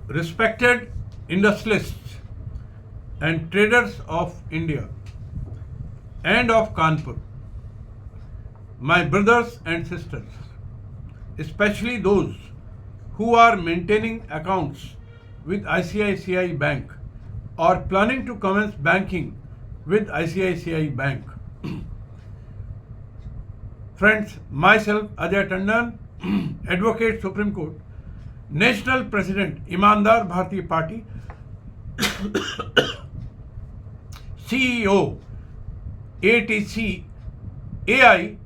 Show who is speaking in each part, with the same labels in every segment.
Speaker 1: Respected industrialists and traders of India and of Kanpur, my brothers and sisters, especially those who are maintaining accounts with ICICI Bank or planning to commence banking with ICICI Bank. Friends, myself Ajay Tandon, Advocate Supreme Court, National President Imandar Bharatiya Party, CEO ATC AI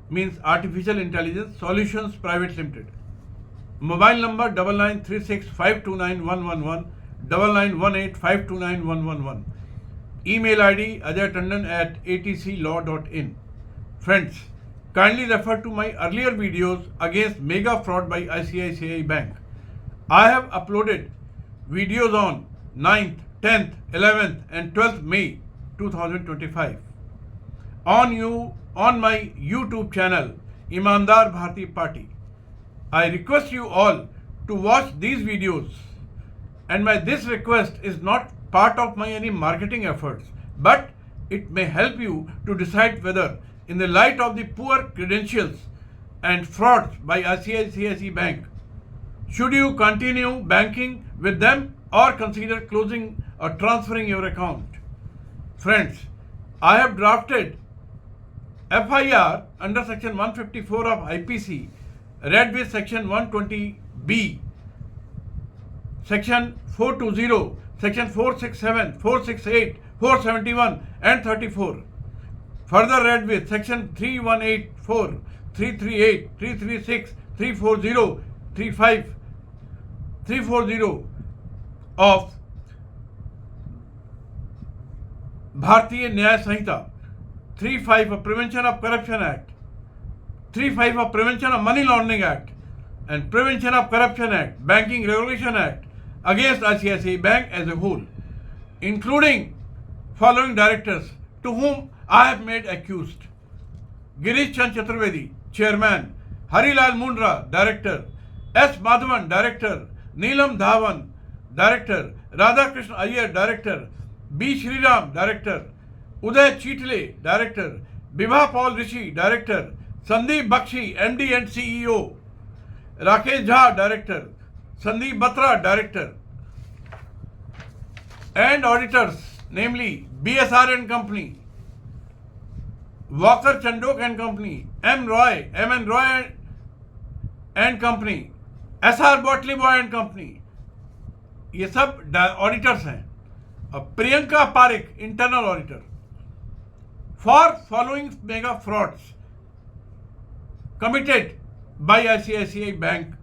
Speaker 1: means Artificial Intelligence Solutions Private Limited. Mobile number 9936529111, 9918529111. Email ID ajaytandon@atclaw.in. Friends, kindly refer to my earlier videos against mega fraud by ICICI Bank. I have uploaded videos on 9th, 10th, 11th and 12th May 2025 on my YouTube channel Imandar Bharatiya Party. I request you all to watch these videos, and this request is not part of my any marketing efforts, but it may help you to decide whether, in the light of the poor credentials and frauds by ICICI Bank, should you continue banking with them or consider closing or transferring your account. Friends, I have drafted FIR under section 154 of IPC, read with section 120B, section 420, section 467, 468, 471 and 34. Further read with section 3184, 338, 336, 340, 35, 340 of Bharatiya Nyaya Sanhita, 35 of Prevention of Corruption Act, 35 of Prevention of Money Laundering Act, and Prevention of Corruption Act, Banking Regulation Act against ICICI Bank as a whole, including following directors to whom I have made accused: Girish Chand Chaturvedi, Chairman; Harilal Mundra, Director; S. Madhavan, Director; Neelam Dhawan, Director; Radhakrishna Iyer, Director; B. Shriram, Director; Uday Cheetle, Director; Bibha Paul Rishi, Director; Sandeep Bakshi, MD and CEO; Rakesh Jha, Director; Sandeep Batra, Director; and auditors, namely BSR and Company, Walker Chandok and Company, M. N. Roy and Company, SR Botley Boy and Company. ये सब auditors हैं. Priyanka Pareek, internal auditor, for following mega frauds committed by ICICI Bank,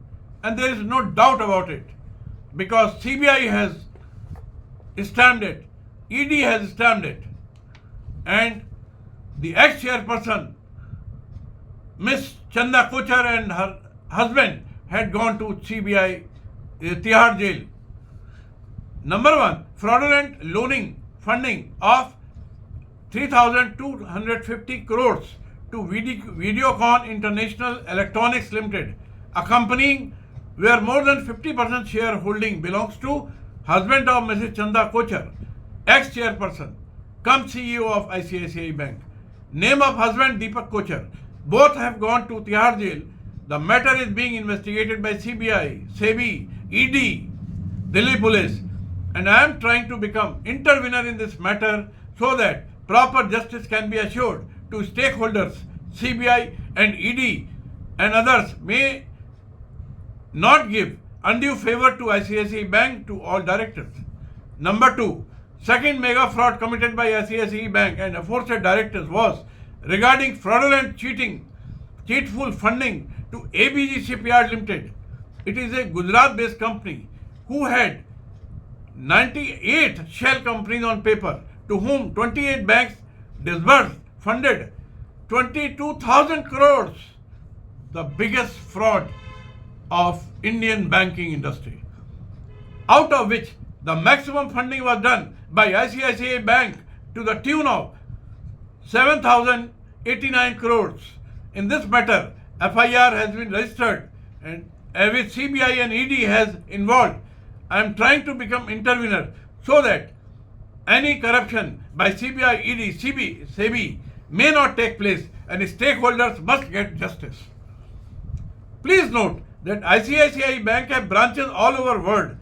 Speaker 1: and there is no doubt about it, because CBI has stamped it, ED has stamped it, and the ex-chairperson Miss Chanda Kochar and her husband had gone to CBI Tihar jail. Number 1, fraudulent loaning funding of 3,250 crores to Videocon International Electronics Limited, accompanying where more than 50% shareholding belongs to husband of Mrs. Chanda Kochar, ex-chairperson, cum CEO of ICICI Bank. Name of husband Deepak Kochar. Both have gone to Tihar jail. The matter is being investigated by CBI, SEBI, ED, Delhi Police, and I am trying to become intervener in this matter so that proper justice can be assured to stakeholders. CBI and ED and others may not give undue favor to ICICI Bank to all directors. Number 2, second mega fraud committed by ICICI Bank and aforesaid directors was regarding fraudulent cheatful funding to ABG Shipyard Limited. It is a Gujarat-based company who had 98 shell companies on paper, to whom 28 banks funded 22,000 crores, the biggest fraud of Indian banking industry, out of which the maximum funding was done by ICICI Bank to the tune of 7,089 crores. In this matter, FIR has been registered which CBI and ED has involved. I am trying to become intervener so that any corruption by CBI, ED, SEBI may not take place and stakeholders must get justice. Please note that ICICI Bank have branches all over world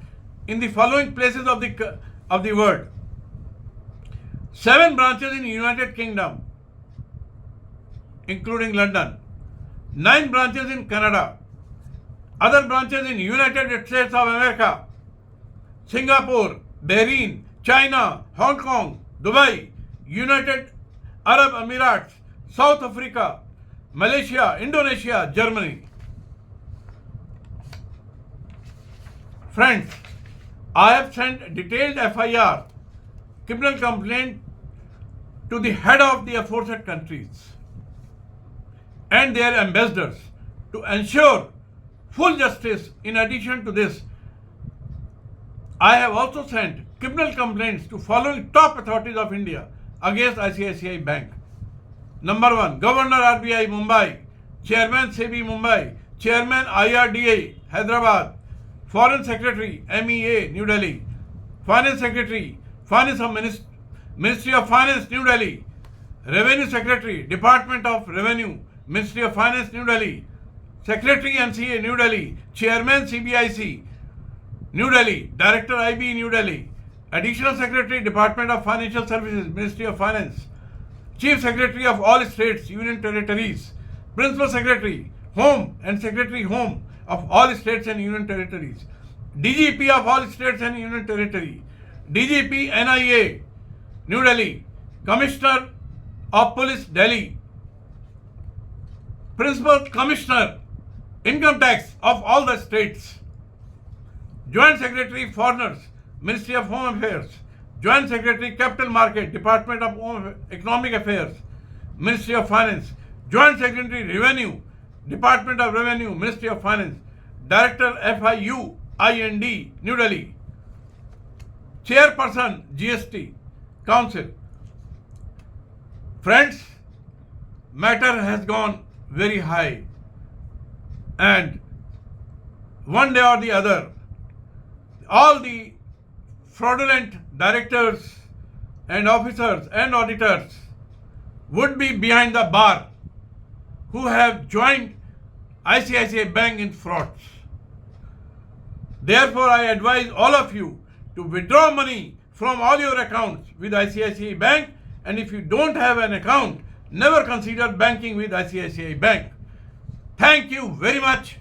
Speaker 1: in the following places of the world. 7 branches in United Kingdom, including London. 9 branches in Canada. Other branches in United States of America, Singapore, Bahrain, China, Hong Kong, Dubai, United Arab Emirates, South Africa, Malaysia, Indonesia, Germany. Friends, I have sent detailed FIR, criminal complaint, to the head of the aforesaid countries and their ambassadors to ensure full justice. In addition to this, I have also sent criminal complaints to following top authorities of India against ICICI Bank. Number 1, Governor RBI Mumbai, Chairman SEBI Mumbai, Chairman IRDA Hyderabad, Foreign Secretary MEA New Delhi, Finance Secretary Ministry of Finance New Delhi, Revenue Secretary Department of Revenue Ministry of Finance New Delhi, Secretary MCA New Delhi, Chairman CBIC New Delhi, Director IB New Delhi, Additional Secretary Department of Financial Services Ministry of Finance, Chief Secretary of all states, union territories, Principal Secretary Home and Secretary Home of all states and union territories, DGP of all states and union territory, DGP NIA New Delhi, Commissioner of Police Delhi, Principal Commissioner Income Tax of all the states, Joint Secretary Foreigners Ministry of Home Affairs, Joint Secretary Capital Market Department of Economic Affairs Ministry of Finance, Joint Secretary Revenue Department of Revenue Ministry of Finance, Director FIU IND New Delhi, Chairperson GST Council. Friends, matter has gone very high, and one day or the other, all the fraudulent directors and officers and auditors would be behind the bar who have joined ICICI Bank in frauds. Therefore, I advise all of you to withdraw money from all your accounts with ICICI Bank, and if you don't have an account, never consider banking with ICICI Bank. Thank you very much.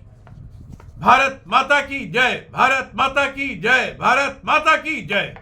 Speaker 1: Bharat Mata ki Jai, Bharat Mata ki Jai, Bharat Mata ki Jai.